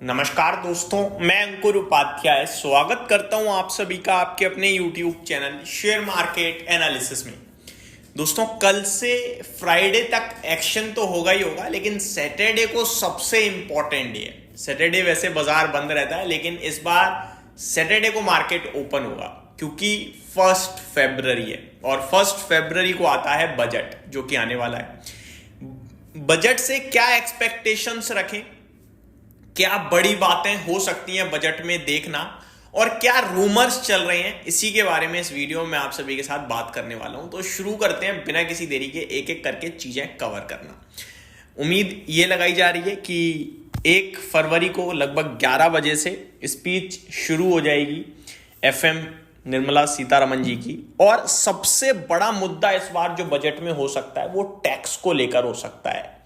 नमस्कार दोस्तों, मैं अंकुर उपाध्याय स्वागत करता हूं आप सभी का आपके अपने YouTube channel share market analysis में। दोस्तों, कल से फ्राइडे तक एक्शन तो होगा ही होगा, लेकिन सैटरडे को सबसे इंपॉर्टेंट डे है। सैटरडे वैसे बाजार बंद रहता है, लेकिन इस बार सैटरडे को मार्केट ओपन होगा क्योंकि 1 फरवरी है और 1 फरवरी को आता है बजट, जो कि आने वाला है। बजट से क्या एक्सपेक्टेशंस रखें, क्या बड़ी बातें हो सकती हैं बजट में देखना, और क्या रूमर्स चल रहे हैं, इसी के बारे में इस वीडियो में आप सभी के साथ बात करने वाला हूं। तो शुरू करते हैं बिना किसी देरी के, एक एक करके चीजें कवर करना। उम्मीद ये लगाई जा रही है कि 1 फरवरी को लगभग 11 बजे से स्पीच शुरू हो जाएगी एफएम निर्मला सीतारमण जी की। और सबसे बड़ा मुद्दा इस बार जो बजट में हो सकता है वो टैक्स को लेकर हो सकता है।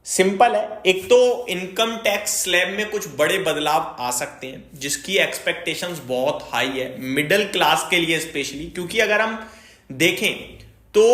सिंपल है, एक तो इनकम टैक्स स्लैब में कुछ बड़े बदलाव आ सकते हैं जिसकी एक्सपेक्टेशंस बहुत हाई है मिडिल क्लास के लिए स्पेशली, क्योंकि अगर हम देखें तो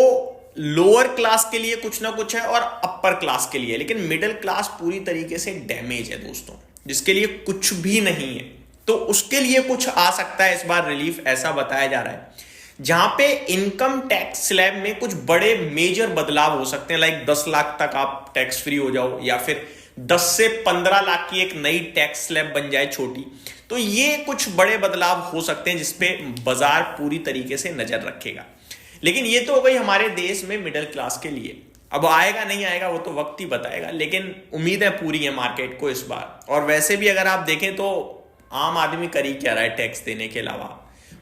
लोअर क्लास के लिए कुछ ना कुछ है और अपर क्लास के लिए, लेकिन मिडिल क्लास पूरी तरीके से डैमेज है दोस्तों, जिसके लिए कुछ भी नहीं है। तो उसके लिए कुछ आ सकता है इस बार रिलीफ, ऐसा बताया जा रहा है, जहां पे इनकम टैक्स स्लैब में कुछ बड़े मेजर बदलाव हो सकते हैं। लाइक 10 लाख तक आप टैक्स फ्री हो जाओ, या फिर 10 से 15 लाख की एक नई टैक्स स्लैब बन जाए छोटी। तो ये कुछ बड़े बदलाव हो सकते हैं जिसपे बाजार पूरी तरीके से नजर रखेगा। लेकिन ये तो हो गई हमारे देश में मिडिल क्लास के लिए। अब आएगा नहीं आएगा वो तो वक्त ही बताएगा, लेकिन उम्मीदें पूरी है मार्केट को इस बार। और वैसे भी अगर आप देखें तो आम आदमी कर ही क्या रहा है टैक्स देने के अलावा,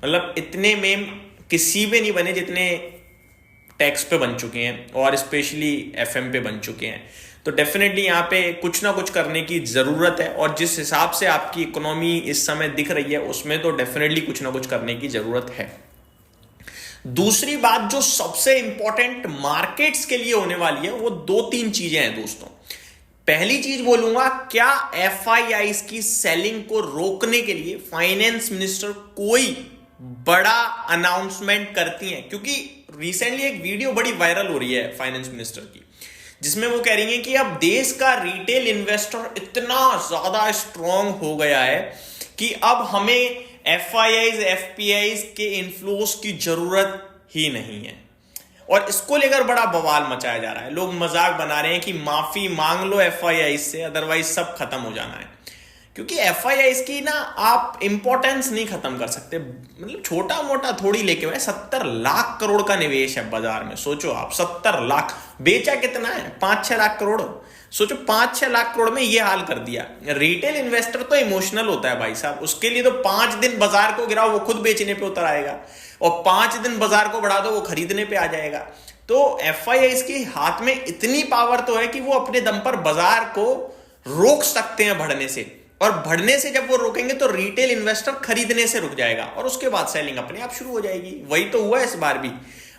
मतलब इतने में किसी भी नहीं बने जितने टैक्स पे बन चुके हैं, और स्पेशली एफएम पे बन चुके हैं। तो डेफिनेटली यहाँ पे कुछ ना कुछ करने की जरूरत है, और जिस हिसाब से आपकी इकोनॉमी इस समय दिख रही है उसमें तो डेफिनेटली कुछ ना कुछ करने की जरूरत है। दूसरी बात जो सबसे इंपॉर्टेंट मार्केट्स के लिए होने वाली है वो 2-3 चीजें हैं दोस्तों। पहली चीज बोलूंगा, क्या एफआईआईज की सेलिंग को रोकने के लिए फाइनेंस मिनिस्टर कोई बड़ा अनाउंसमेंट करती हैं, क्योंकि रिसेंटली एक वीडियो बड़ी वायरल हो रही है फाइनेंस मिनिस्टर की, जिसमें वो कह रही हैं कि अब देश का रिटेल इन्वेस्टर इतना ज्यादा स्ट्रांग हो गया है कि अब हमें एफआईआईज एफपीआईज के इन्फ्लोस की जरूरत ही नहीं है। और इसको लेकर बड़ा बवाल मचाया जा रहा है, लोग मजाक बना रहे हैं कि माफी मांग लो एफआईआईज से, अदरवाइज सब खत्म हो जाना है। क्योंकि एफआईआईज की ना आप इंपॉर्टेंस नहीं खत्म कर सकते, मतलब छोटा मोटा थोड़ी लेके भाई 70 लाख करोड़ का निवेश है बाजार में। सोचो आप, 70 लाख, बेचा कितना है? 5-6 लाख करोड़। सोचो 5-6 लाख करोड़ में ये हाल कर दिया। रिटेल इन्वेस्टर तो इमोशनल होता है भाई साहब, उसके लिए तो 5 दिन बाजार को गिराओ वो खुद बेचने पे उतर आएगा, और 5 दिन बाजार को बढ़ा दो वो खरीदने पे आ जाएगा। तो एफआईआईज के हाथ में इतनी पावर तो है कि वो अपने दम पर बाजार को रोक सकते हैं बढ़ने से, और बढ़ने से जब वो रोकेंगे तो रिटेल इन्वेस्टर खरीदने से रुक जाएगा, और उसके बाद सेलिंग अपने आप शुरू हो जाएगी। वही तो हुआ इस बार भी।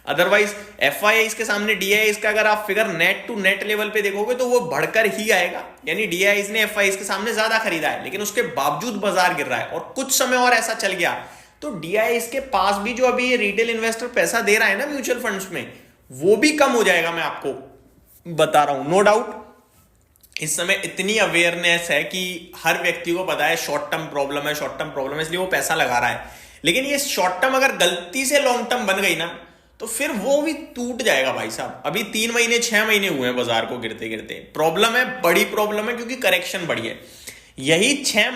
अदरवाइज एफआईआईज के सामने डीआईआईज का अगर आप figure net to net level पे देखोगे तो वो बढ़कर ही आएगा, यानी डीआईआईज ने एफआईआईज के सामने ज्यादा खरीदा है, लेकिन उसके बावजूद बाजार गिर रहा है। और कुछ समय और ऐसा चल गया तो डीआईआईज के पास भी जो अभी ये रिटेल इन्वेस्टर पैसा दे रहा है ना म्यूचुअल फंड्स में, वो भी कम हो जाएगा। मैं आपको बता रहा हूं, नो डाउट इस समय इतनी अवेयरनेस है कि हर व्यक्ति को पता है शॉर्ट टर्म प्रॉब्लम है, शॉर्ट टर्म प्रॉब्लम है, इसलिए वो पैसा लगा रहा है। लेकिन ये शॉर्ट टर्म अगर गलती से लॉन्ग टर्म बन गई ना तो फिर वो भी टूट जाएगा भाई साहब। अभी 3 महीने 6 महीने हुए हैं बाजार को गिरते गिरते। प्रॉब्लम है, बड़ी प्रॉब्लम है, क्योंकि करेक्शन बढ़ी है। यही 6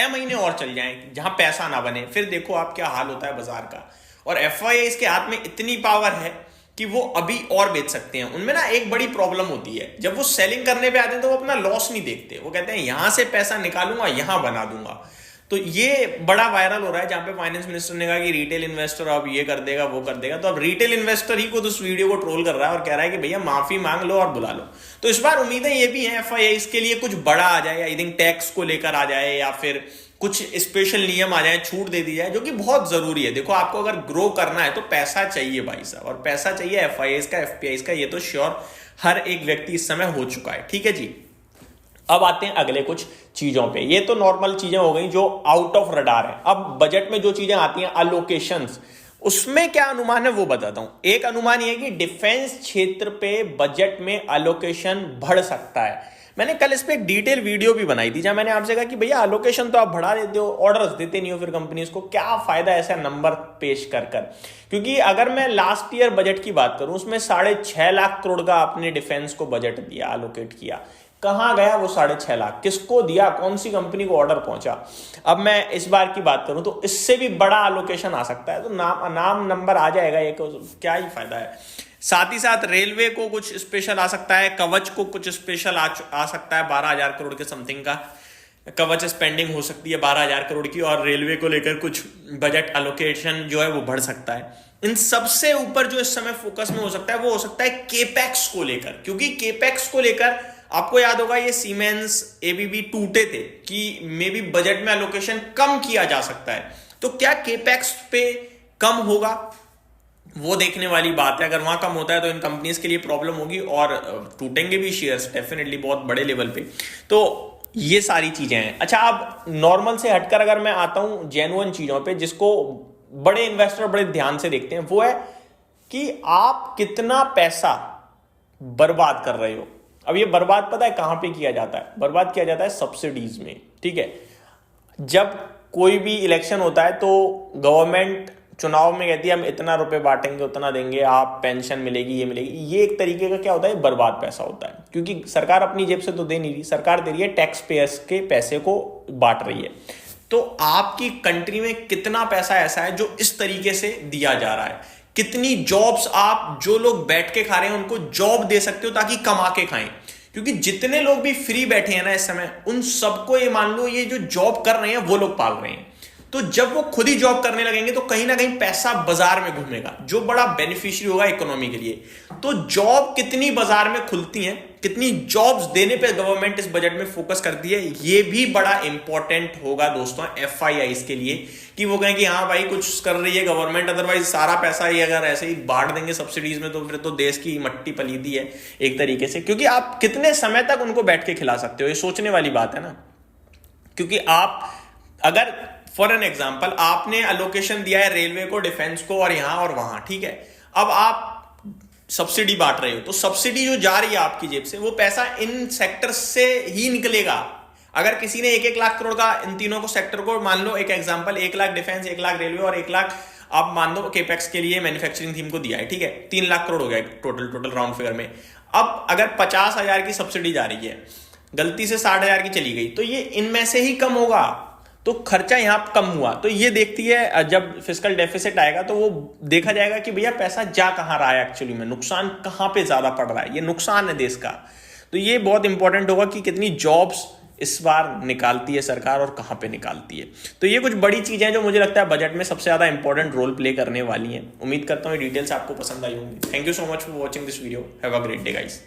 महीने और चल जाएं जहां पैसा ना बने, फिर देखो आप क्या हाल होता है बाजार का। और एफआईआई इसके हाथ में इतनी पावर है कि वो अभी और बेच सकते हैं। उनमें ना एक बड़ी प्रॉब्लम होती है, जब वो सेलिंग करने पे आते हैं तो वो अपना लॉस नहीं देखते, वो कहते हैं यहां से पैसा निकालूंगा यहां बना दूंगा। तो ये बड़ा वायरल हो रहा है, जहां पे फाइनेंस मिनिस्टर ने कहा कि रिटेल इन्वेस्टर अब ये कर देगा वो कर देगा। तो अब रिटेल इन्वेस्टर ही खुद उस वीडियो को ट्रोल कर रहा है और कह रहा है कि भैया माफी मांग लो और बुला लो। तो इस बार उम्मीदें ये भी हैं एफआईआई इसके लिए कुछ बड़ा आ जाए, आई थिंक टैक्स को लेकर आ जाए, या फिर कुछ स्पेशल नियम आ जाए, छूट दे दी जाए, जो कि बहुत जरूरी है। देखो आपको अगर ग्रो करना है तो पैसा चाहिए भाई साहब, और पैसा चाहिए एफआईआई का एफपीआई का, ये तो श्योर हर एक व्यक्ति इस समय हो चुका है। ठीक है जी, अब आते हैं अगले कुछ चीजों पे। ये तो नॉर्मल चीजें हो गई जो आउट ऑफ रडार है। अब बजट में जो चीजें आती हैं अलोकेशंस, उसमें क्या अनुमान है वो बताता हूं। एक अनुमान ये है कि डिफेंस क्षेत्र पे बजट में अलोकेशन बढ़ सकता है। मैंने कल इस पे एक डिटेल वीडियो भी बनाई थी जहां मैंने आपसे कहा कि भैया एलोकेशन तो आप बढ़ा देते हो, ऑर्डर्स देते नहीं हो, फिर कंपनीज को क्या फायदा ऐसा नंबर पेश कर कर। क्योंकि अगर मैं लास्ट ईयर बजट की बात करूं, उसमें 6.5 लाख करोड़ का आपने डिफेंस को बजट दिया, एलोकेट किया। कहां गया वो 6.5 लाख, किसको दिया, कौन सी कंपनी को ऑर्डर पहुंचा। अब मैं इस बार की बात करूं तो इससे भी बड़ा एलोकेशन आ सकता है, तो नाम नंबर आ जाएगा, ये क्या ही फायदा है। साथ ही साथ रेलवे को कुछ स्पेशल आ सकता है, कवच को कुछ स्पेशल आ सकता है, 12,000 करोड़ के समथिंग का कवच स्पेंडिंग हो सकती है 12,000 करोड़ की, और रेलवे को लेकर कुछ बजट एलोकेशन जो है वो बढ़ सकता है। इन सबसे ऊपर जो इस समय फोकस में हो सकता है वो हो सकता है केपेक्स को लेकर, क्योंकि केपेक्स को लेकर आपको याद होगा ये सीमेंस एबीबी टूटे थे कि मे बी बजट में एलोकेशन कम किया जा सकता है। तो क्या केपेक्स पे कम होगा, वो देखने वाली बात है। अगर वहां कम होता है तो इन कंपनीज के लिए प्रॉब्लम होगी और टूटेंगे भी शेयर्स डेफिनेटली बहुत बड़े लेवल पे। तो ये सारी चीजें हैं। अच्छा, अब नॉर्मल से हटकर अगर मैं आता हूं जेन्युइन चीजों पे जिसको बड़े इन्वेस्टर बड़े ध्यान से देखते हैं, वो है कि आप कितना पैसा बर्बाद कर रहे हो। अब ये बर्बाद पता है कहां पे किया जाता है? बर्बाद किया जाता है सब्सिडीज में, ठीक है। जब कोई भी इलेक्शन होता है तो गवर्नमेंट चुनाव में कहती है हम इतना रुपए बांटेंगे, उतना देंगे, आप पेंशन मिलेगी, ये मिलेगी। ये एक तरीके का क्या होता है, बर्बाद पैसा होता है, क्योंकि सरकार अपनी जेब से तो दे नहीं रही, सरकार दे रही है टैक्स पेयर्स के पैसे को बांट रही है। तो आपकी कंट्री में कितना पैसा ऐसा है जो इस तरीके से दिया जा रहा है? कितनी जॉब्स आप, जो लोग बैठ के खा रहे हैं उनको जॉब दे सकते हो ताकि कमा के खाएं? क्योंकि जितने लोग भी फ्री बैठे हैं ना इस समय, उन सबको ये मान लो ये जो जॉब कर रहे हैं वो लोग पाल रहे हैं। तो जब वो खुद ही जॉब करने लगेंगे तो कहीं ना कहीं पैसा बाजार में घूमेगा, जो बड़ा बेनिफिशियरी होगा इकोनॉमी के लिए। तो जॉब कितनी बाजार में खुलती हैं, कितनी जॉब्स देने पे गवर्नमेंट इस बजट में फोकस करती है, ये भी बड़ा इंपॉर्टेंट होगा दोस्तों एफआईआईज के लिए, कि वो कहें कि हाँ भाई कुछ कर रही है गवर्नमेंट। अदरवाइज सारा पैसा ही अगर ऐसे ही बांट देंगे सब्सिडीज में तो फिर तो देश की मट्टी पलीदी है एक तरीके से। क्योंकि आप कितने समय तक उनको बैठ के खिला सकते हो, ये सोचने वाली बात है ना। क्योंकि आप अगर फॉर एन एग्जाम्पल आपने एलोकेशन दिया है रेलवे को, डिफेंस को और यहां और वहां, ठीक है, अब आप सब्सिडी बांट रहे हो, तो सब्सिडी जो जा रही है आपकी जेब से वो पैसा इन सेक्टर से ही निकलेगा। अगर किसी ने 1-1 लाख करोड़ का इन तीनों को सेक्टर को, मान लो एक example, 1 lakh defence, 1 lakh railway और 1 लाख आप मान दो केपेक्स के लिए मैन्युफैक्चरिंग थीम को दिया है, ठीक है, 3 लाख करोड़ हो गया टोटल राउंड फिगर में। अब अगर 50,000 की सब्सिडी जा रही है, गलती से 60,000 की चली गई, तो ये इनमें से ही कम होगा, तो खर्चा यहां कम हुआ। तो ये देखती है जब फिस्कल डेफिसिट आएगा तो वो देखा जाएगा कि भैया पैसा जा कहां रहा है, एक्चुअली में नुकसान कहां पे ज्यादा पड़ रहा है, ये नुकसान है देश का। तो ये बहुत इंपॉर्टेंट होगा कि कितनी जॉब्स इस बार निकालती है सरकार और कहां पे निकालती है। तो ये कुछ बड़ी चीजें हैं जो मुझे लगता है बजट में सबसे ज्यादा इंपॉर्टेंट रोल प्ले करने वाली हैं। उम्मीद करता हूं ये डिटेल्स आपको पसंद आई होंगी। Thank you so much for watching this video. Have a great day guys.